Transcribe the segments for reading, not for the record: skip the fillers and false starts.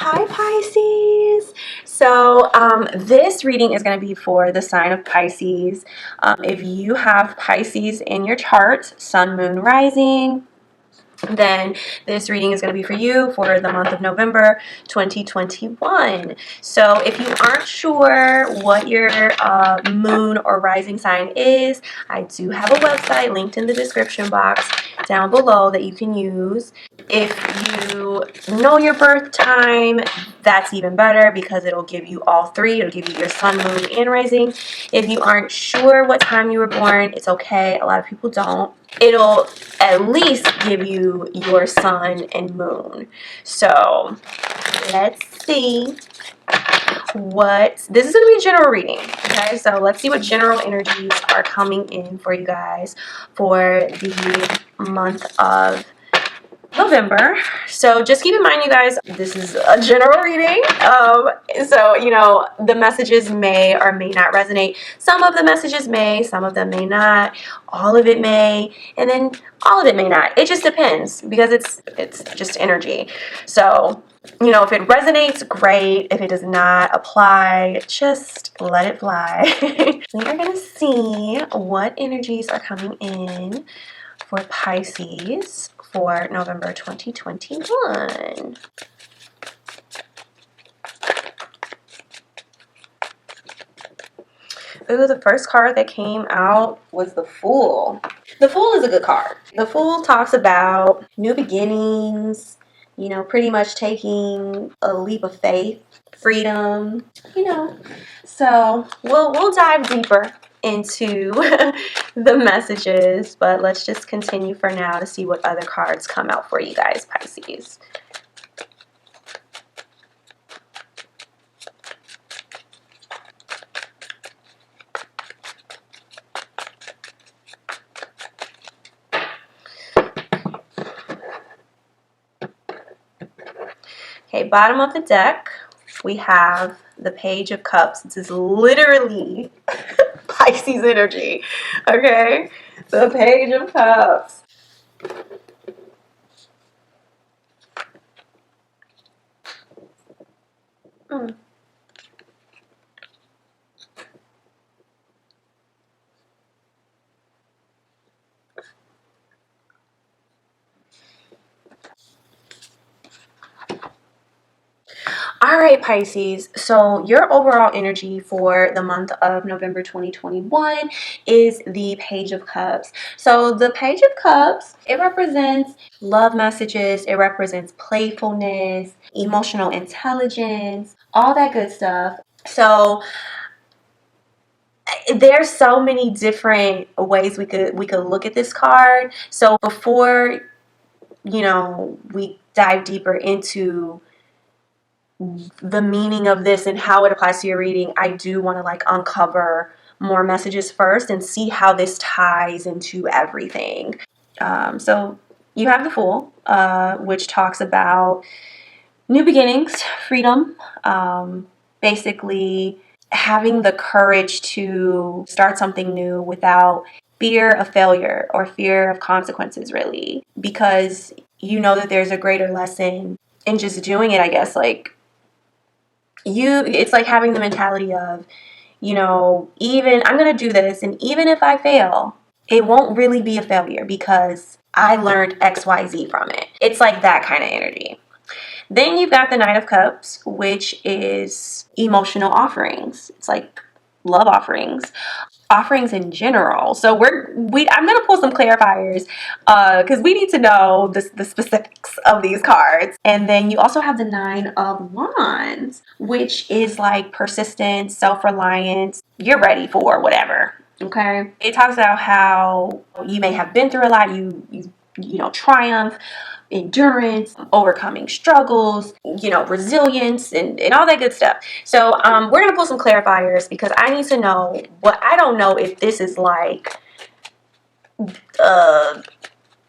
Hi Pisces. So this reading is going to be for the sign of Pisces. If you have Pisces in your chart, sun, moon, rising, then this reading is going to be for you for the month of November 2021. So if you aren't sure what your moon or rising sign is, I do have a website linked in the description box down below that you can use. If you know your birth time, that's even better because it'll give you all three. It'll give you your sun, moon, and rising. If you aren't sure what time you were born, it's okay. A lot of people don't. It'll at least give you your sun and moon. So let's see what this is going to be a general reading. Okay, so let's see what general energies are coming in for you guys for the month of November. So just keep in mind, you guys, this is a general reading. So, you know, the messages may or may not resonate. Some of the messages may, some of them may not. All of it may, and then all of it may not. It just depends because it's just energy. So, you know, if it resonates, great. If it does not apply, just let it fly. We are going to see what energies are coming in for Pisces for November 2021. Ooh, the first card that came out was the Fool. The Fool is a good card. The Fool talks about new beginnings, you know, pretty much taking a leap of faith, freedom, you know. So we'll dive deeper into the messages, but let's just continue for now to see what other cards come out for you guys, Pisces. Okay, bottom of the deck, we have the Page of Cups. This is literally Pisces energy, okay? The Page of Cups. All right, Pisces. So your overall energy for the month of November 2021 is the Page of Cups. So the Page of Cups, it represents love messages. It represents playfulness, emotional intelligence, all that good stuff. So there's so many different ways we could look at this card. So before, you know, we dive deeper into the meaning of this and how it applies to your reading, I do want to like uncover more messages first and see how this ties into everything. So you have the Fool, which talks about new beginnings, freedom, basically having the courage to start something new without fear of failure or fear of consequences, really, because you know that there's a greater lesson in just doing it, I guess. Like, it's like having the mentality of, you know, even I'm going to do this, and even if I fail, it won't really be a failure because I learned XYZ from it. It's like that kind of energy. Then you've got the Knight of Cups, which is emotional offerings. It's like love offerings. Offerings in general. So I'm gonna pull some clarifiers because we need to know the specifics of these cards. And then you also have the Nine of Wands, which is like persistence, self-reliance. You're ready for whatever. Okay. It talks about how you may have been through a lot. You know, triumph, endurance, overcoming struggles, you know, resilience, and all that good stuff. So we're going to pull some clarifiers because I need to know I don't know if this is like a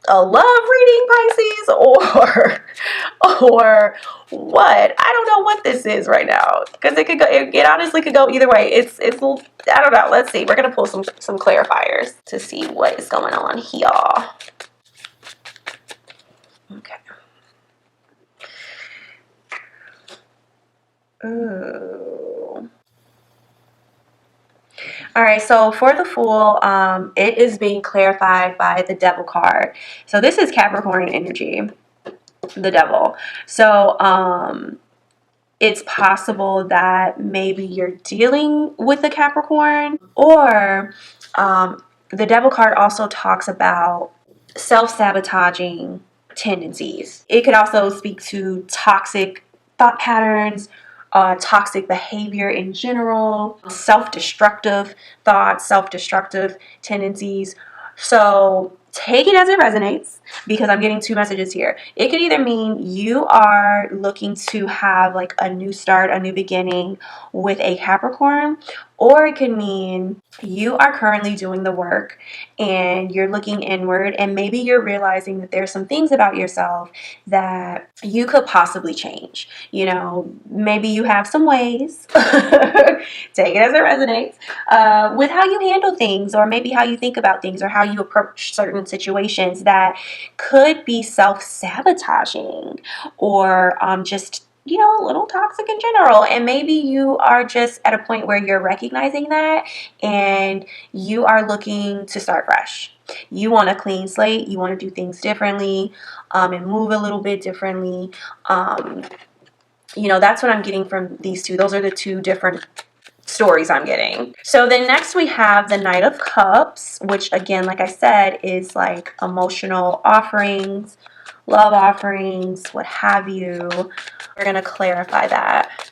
love reading, Pisces, or what. I don't know what this is right now because it honestly could go either way. It's I don't know. Let's see. We're going to pull some clarifiers to see what is going on here. Okay. Ooh. All right, so for the Fool, it is being clarified by the Devil card. So this is Capricorn energy, the Devil. So it's possible that maybe you're dealing with a Capricorn, or the Devil card also talks about self-sabotaging tendencies. It could also speak to toxic thought patterns, toxic behavior in general, self-destructive thoughts, self-destructive tendencies. So take it as it resonates, because I'm getting two messages here. It could either mean you are looking to have like a new start, a new beginning with a Capricorn, or it could mean you are currently doing the work and you're looking inward, and maybe you're realizing that there's some things about yourself that you could possibly change. You know, maybe you have some ways, take it as it resonates, with how you handle things, or maybe how you think about things, or how you approach certain situations that could be self-sabotaging, or just, you know, a little toxic in general. And maybe you are just at a point where you're recognizing that and you are looking to start fresh. You want a clean slate. You want to do things differently, and move a little bit differently. You know, that's what I'm getting from these two. Those are the two different stories I'm getting. So then next we have the Knight of Cups, which again, like I said, is like emotional offerings, love offerings, what have you. We're going to clarify that.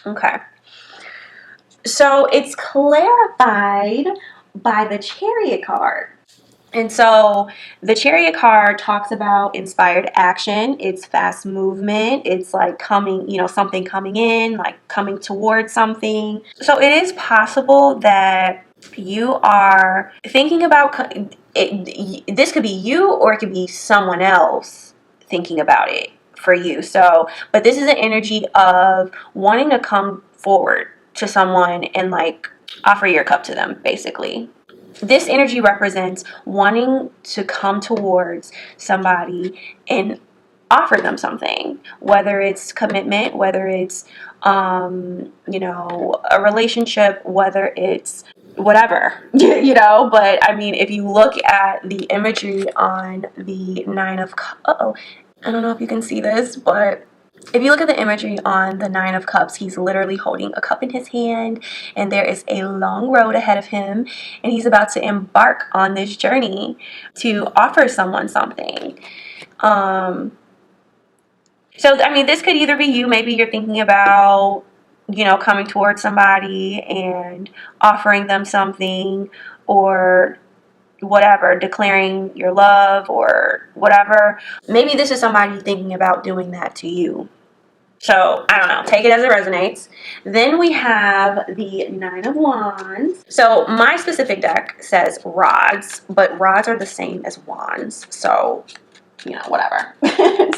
Okay. So it's clarified by the Chariot card. And so the Chariot card talks about inspired action. It's fast movement. It's like coming, you know, something coming in, like coming towards something. So it is possible that you are thinking about it. This could be you, or it could be someone else thinking about it for you. So, but this is an energy of wanting to come forward to someone and like offer your cup to them, basically. This energy represents wanting to come towards somebody and offer them something, whether it's commitment, whether it's, you know, a relationship, whether it's whatever, you know. But I mean, if you look at the imagery on the Nine of Cups, I don't know if you can see this, but if you look at the imagery on the Nine of Cups, he's literally holding a cup in his hand, and there is a long road ahead of him, and he's about to embark on this journey to offer someone something. So, I mean, this could either be you. Maybe you're thinking about, you know, coming towards somebody and offering them something, or whatever, declaring your love or whatever. Maybe this is somebody thinking about doing that to you. So, I don't know. Take it as it resonates. Then we have the Nine of Wands. So, my specific deck says rods, but rods are the same as wands. So, you know, whatever.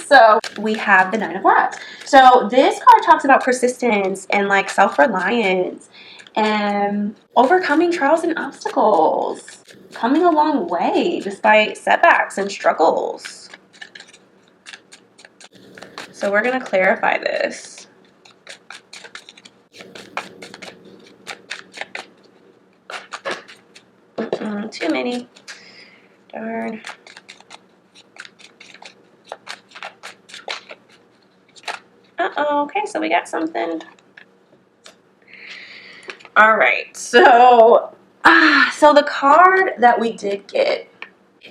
So, we have the Nine of Rods. So, this card talks about persistence and like self-reliance and overcoming trials and obstacles, coming a long way despite setbacks and struggles. So we're going to clarify this. Too many. Darn. Uh-oh. Okay, so we got something. All right. So the card that we did get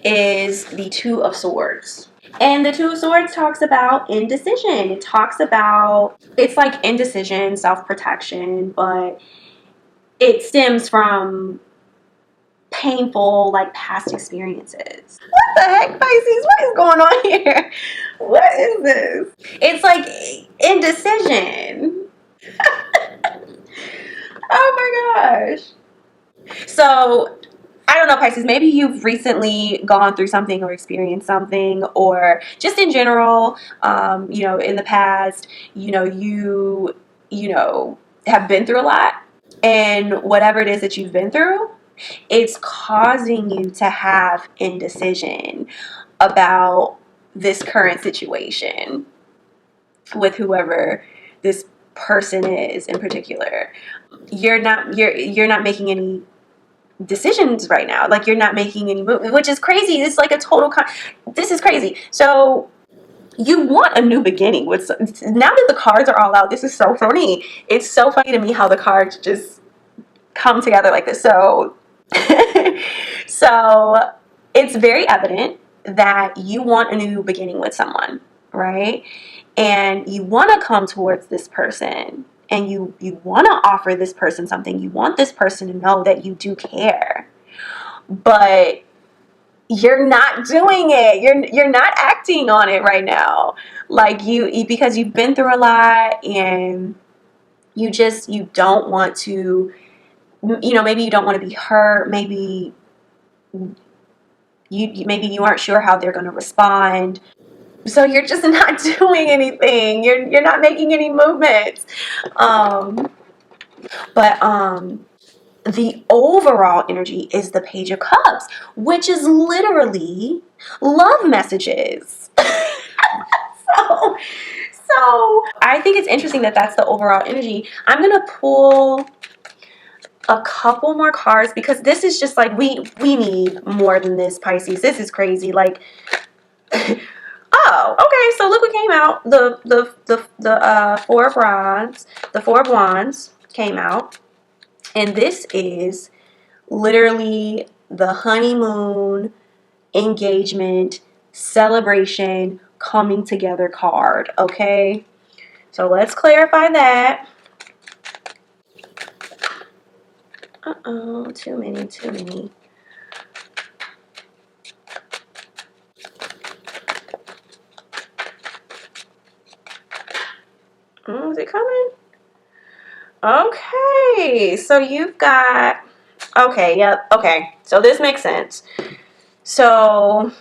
is the Two of Swords. And the Two of Swords talks about indecision. It talks about, it's like indecision, self-protection, but it stems from painful, like, past experiences. What the heck, Pisces? What is going on here? What is this? It's like indecision. Oh my gosh. So, I don't know, Pisces, maybe you've recently gone through something or experienced something, or just in general, you know, in the past, you know, you know, have been through a lot. And whatever it is that you've been through, it's causing you to have indecision about this current situation with whoever this person is in particular. You're not making any decisions right now. Like, you're not making any movement, which is crazy. It's like a total this is crazy. So you want a new beginning with now that the cards are all out. This is so funny. It's so funny to me how the cards just come together like this. So so it's very evident that you want a new beginning with someone, right? And you want to come towards this person, and you want to offer this person something. You want this person to know that you do care, but you're not doing it. You're not acting on it right now. Like, because you've been through a lot, and you don't want to, maybe you don't want to be hurt. Maybe you aren't sure how they're going to respond. So you're just not doing anything. You're not making any movements. But the overall energy is the Page of Cups, which is literally love messages. so, so I think it's interesting that that's the overall energy. I'm gonna pull a couple more cards because this is just like we need more than this, Pisces. This is crazy. Like, oh, okay. So look what came out. The Four of Wands. The Four of Wands came out, and this is literally the honeymoon, engagement, celebration, coming together card. Okay, so let's clarify that. Too many. Is it coming? Okay, so you've got, okay, yep, okay, so this makes sense. So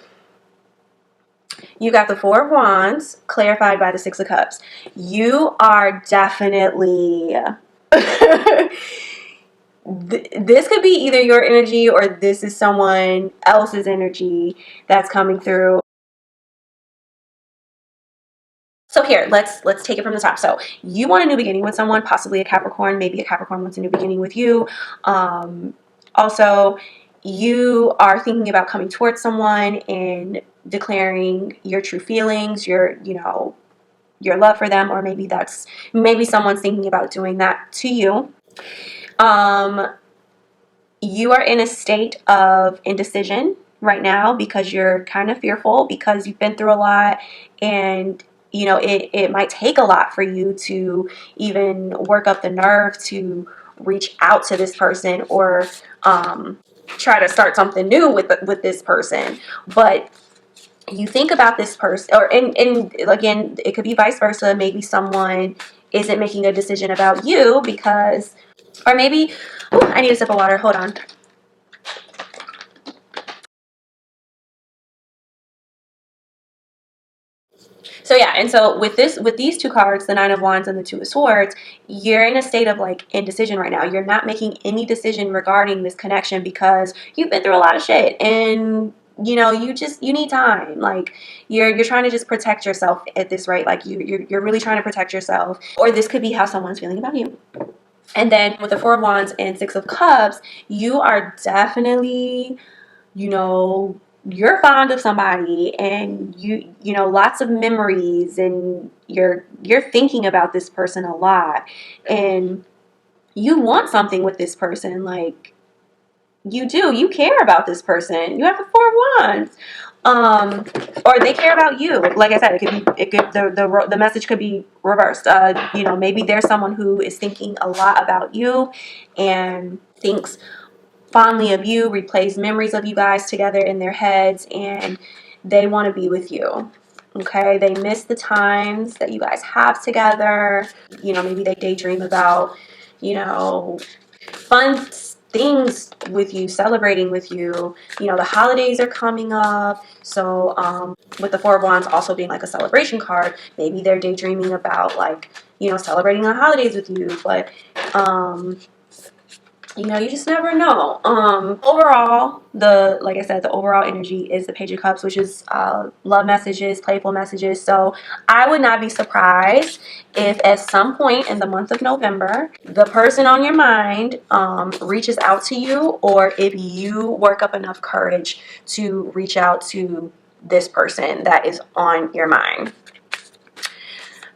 you got the Four of Wands clarified by the Six of Cups. You are definitely this could be either your energy or this is someone else's energy that's coming through. So here, let's take it from the top. So you want a new beginning with someone, possibly a Capricorn. Maybe a Capricorn wants a new beginning with you. Also, you are thinking about coming towards someone and declaring your true feelings, your love for them, or maybe someone's thinking about doing that to you. You are in a state of indecision right now because you're kind of fearful because you've been through a lot, and it might take a lot for you to even work up the nerve to reach out to this person or try to start something new with this person. But you think about this person, and again, it could be vice versa. Maybe someone isn't making a decision about you because, or maybe, I need a sip of water. Hold on. So yeah, and so with these two cards, the Nine of Wands and the Two of Swords, you're in a state of like indecision right now. You're not making any decision regarding this connection because you've been through a lot of shit, and you need time. Like, you're trying to just protect yourself at this rate. Like, you're really trying to protect yourself, or this could be how someone's feeling about you. And then with the Four of Wands and Six of Cups, you are definitely, you're fond of somebody, and lots of memories, and you're thinking about this person a lot, and you want something with this person. Like, you care about this person. You have the Four of Wands. Or they care about you. Like I said, the message could be reversed. Maybe there's someone who is thinking a lot about you and thinks fondly of you, replays memories of you guys together in their heads, and they want to be with you. Okay, they miss the times that you guys have together. Maybe they daydream about, fun things with you, celebrating with you. The holidays are coming up, so with the Four of Wands also being like a celebration card, maybe they're daydreaming about, like, celebrating the holidays with you. But you know, you just never know. Overall, like I said, the overall energy is the Page of Cups, which is love messages, playful messages. So I would not be surprised if at some point in the month of November, the person on your mind reaches out to you, or if you work up enough courage to reach out to this person that is on your mind.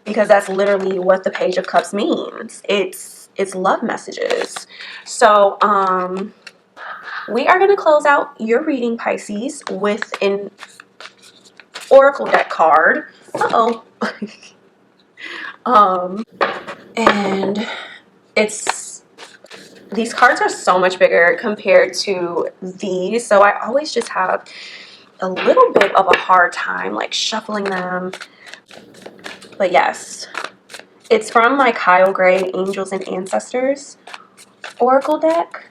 Because that's literally what the Page of Cups means. It's love messages. So we are going to close out your reading, Pisces, with an oracle deck card. And it's, these cards are so much bigger compared to these, so I always just have a little bit of a hard time like shuffling them. But yes, it's from my Kyle Gray Angels and Ancestors oracle deck.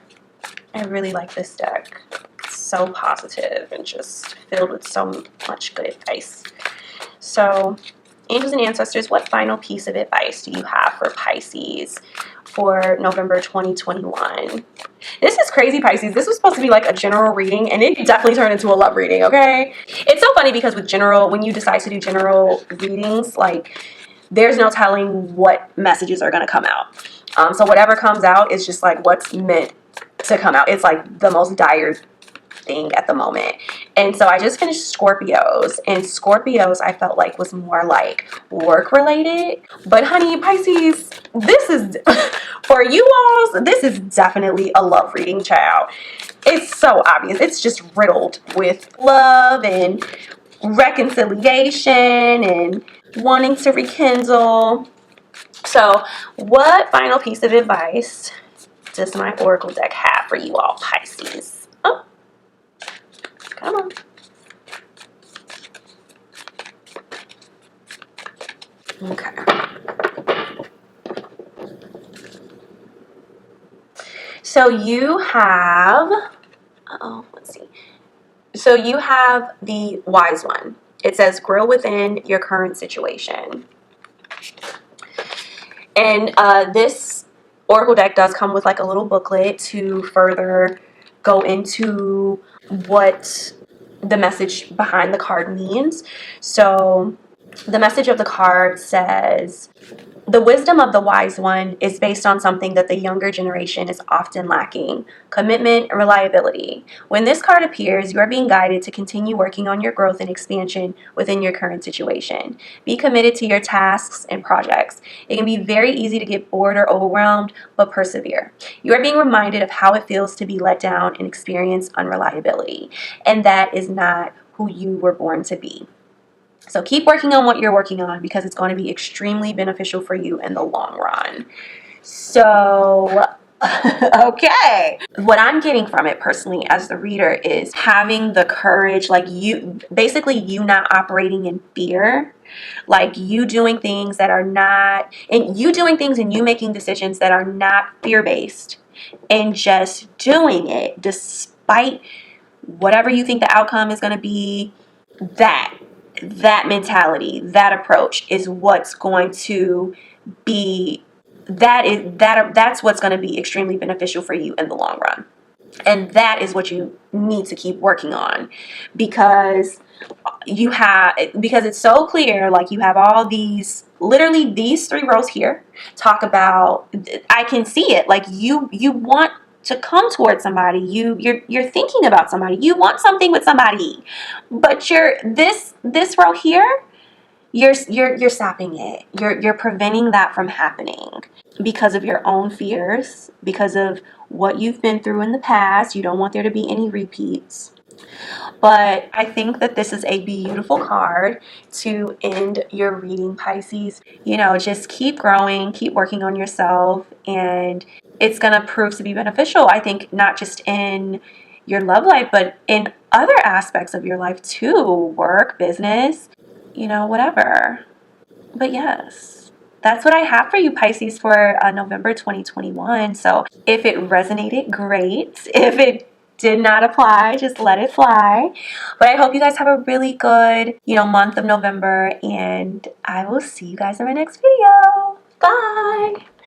I really like this deck. It's so positive and just filled with so much good advice. So, Angels and Ancestors, what final piece of advice do you have for Pisces for November 2021? This is crazy, Pisces. This was supposed to be like a general reading, and it definitely turned into a love reading, okay? It's so funny because with general, when you decide to do general readings, like, there's no telling what messages are going to come out. So whatever comes out is just like what's meant to come out. It's like the most dire thing at the moment. And so I just finished Scorpios, and Scorpios I felt like was more like work related. But honey, Pisces, this is for you all, this is definitely a love reading, child. It's so obvious. It's just riddled with love and reconciliation and wanting to rekindle. So what final piece of advice does my oracle deck have for you all, Pisces? Oh, come on. Okay. So you have, let's see. So you have the Wise One. It says, grow within your current situation. And this oracle deck does come with like a little booklet to further go into what the message behind the card means. So the message of the card says, the wisdom of the wise one is based on something that the younger generation is often lacking: commitment and reliability. When this card appears, you are being guided to continue working on your growth and expansion within your current situation. Be committed to your tasks and projects. It can be very easy to get bored or overwhelmed, but persevere. You are being reminded of how it feels to be let down and experience unreliability, and that is not who you were born to be. So keep working on what you're working on, because it's going to be extremely beneficial for you in the long run. So, okay. What I'm getting from it personally as the reader is having the courage, like you not operating in fear, like you doing things that are not, and you doing things and you making decisions that are not fear-based, and just doing it despite whatever you think the outcome is going to be. That mentality, that approach is what's going to be, that's what's going to be extremely beneficial for you in the long run. And that is what you need to keep working on, because it's so clear. Like, you have all these, literally these 3 rows here talk about, I can see it, like you want to come towards somebody, you're thinking about somebody, you want something with somebody, but this row here, you're stopping it, you're preventing that from happening because of your own fears, because of what you've been through in the past. You don't want there to be any repeats. But I think that this is a beautiful card to end your reading, Pisces. You know, just keep growing, keep working on yourself, and it's going to prove to be beneficial, I think, not just in your love life, but in other aspects of your life too. Work, business, you know, whatever. But yes, that's what I have for you, Pisces, for November 2021. So if it resonated, great. If it did not apply, just let it fly. But I hope you guys have a really good, month of November, and I will see you guys in my next video. Bye.